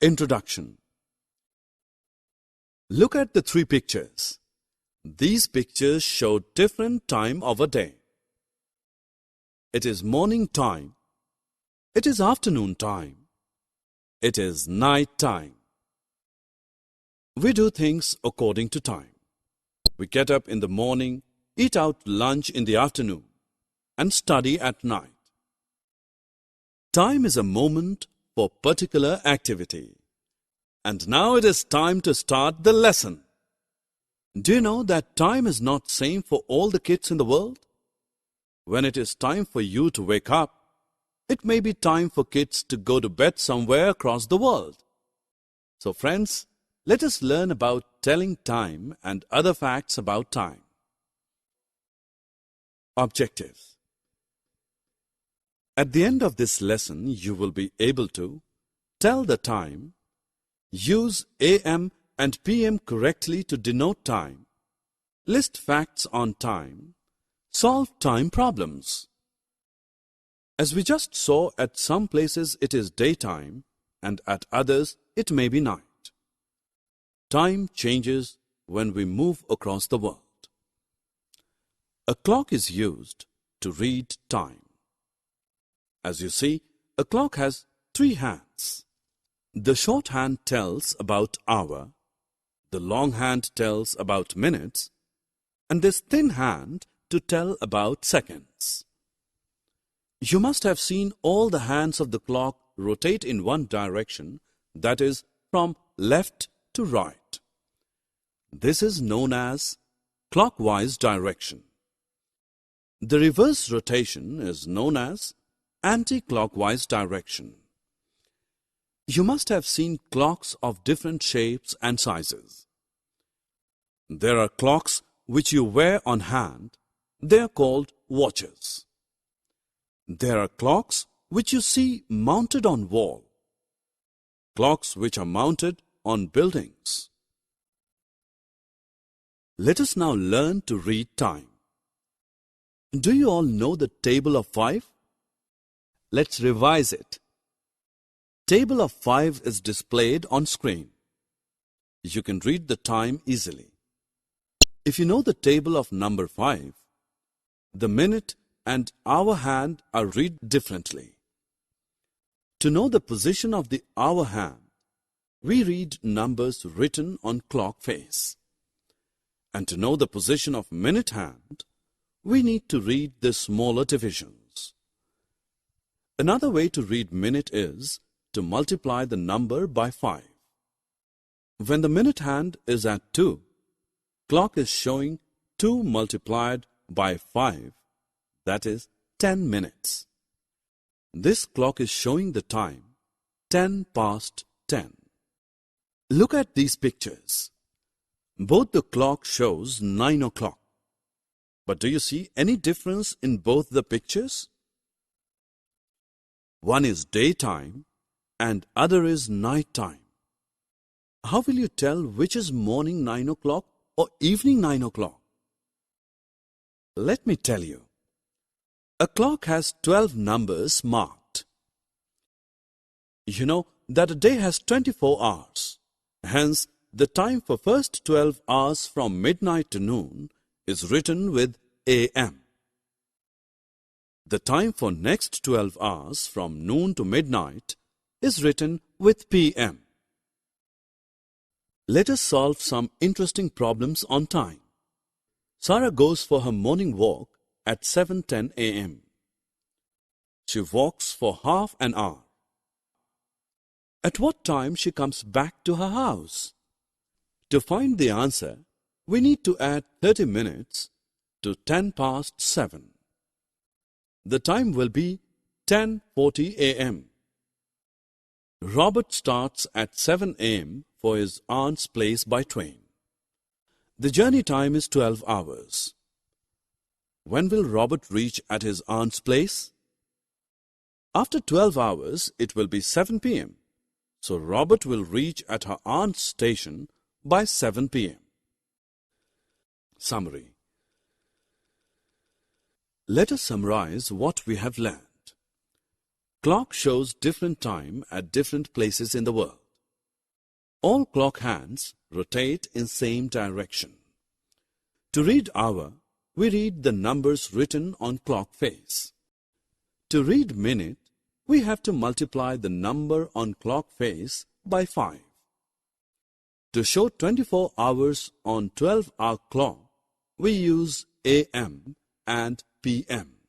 Introduction. Look at the three pictures. These pictures show different time of a day. It is morning time. It is afternoon time. It is night time. We do things according to time. We get up in the morning, eat out lunch in the afternoon, and study at night. Time is a moment for particular activity. And now it is time to start the lesson. Do you know that time is not same for all the kids in the world? When it is time for you to wake up, it may be time for kids to go to bed somewhere across the world. So friends, let us learn about telling time and other facts about time. Objectives. At the end of this lesson, you will be able to tell the time, use AM and PM correctly to denote time, list facts on time, solve time problems. As we just saw, at some places it is daytime and at others it may be night. Time changes when we move across the world. A clock is used to read time. As you see, a clock has three hands. The short hand tells about hour, the long hand tells about minutes, and this thin hand to tell about seconds. You must have seen all the hands of the clock rotate in one direction, that is, from left to right. This is known as clockwise direction. The reverse rotation is known as anti-clockwise direction. You must have seen clocks of different shapes and sizes. There are clocks which you wear on hand. They are called watches. There are clocks which you see mounted on wall. Clocks which are mounted on buildings. Let us now learn to read time. Do you all know the table of 5? Let's revise it. Table of 5 is displayed on screen. You can read the time easily. If you know the table of number 5, the minute and hour hand are read differently. To know the position of the hour hand, we read numbers written on clock face. And to know the position of minute hand, we need to read the smaller divisions. Another way to read minute is to multiply the number by 5. When the minute hand is at 2, clock is showing 2 multiplied by 5, that is 10 minutes. This clock is showing the time 10 past 10. Look at these pictures. Both the clock shows 9 o'clock. But do you see any difference in both the pictures? One is daytime and other is night time. How will you tell which is morning 9 o'clock or evening 9 o'clock? Let me tell you. A clock has 12 numbers marked. You know that a day has 24 hours. Hence, the time for first 12 hours from midnight to noon is written with AM. The time for next 12 hours from noon to midnight is written with PM. Let us solve some interesting problems on time. Sarah goes for her morning walk at 7:10 a.m. She walks for half an hour. At what time she comes back to her house? To find the answer, we need to add 30 minutes to 10 past 7. The time will be 10:40 a.m. Robert starts at 7 a.m. for his aunt's place by train. The journey time is 12 hours. When will Robert reach at his aunt's place? After 12 hours, it will be 7 p.m. So Robert will reach at her aunt's station by 7 p.m. Summary. Let us summarize what we have learned. Clock shows different time at different places in the world. All clock hands rotate in same direction. To read hour, we read the numbers written on clock face. To read minute, we have to multiply the number on clock face by 5. To show 24 hours on 12-hour clock, we use AM and PM.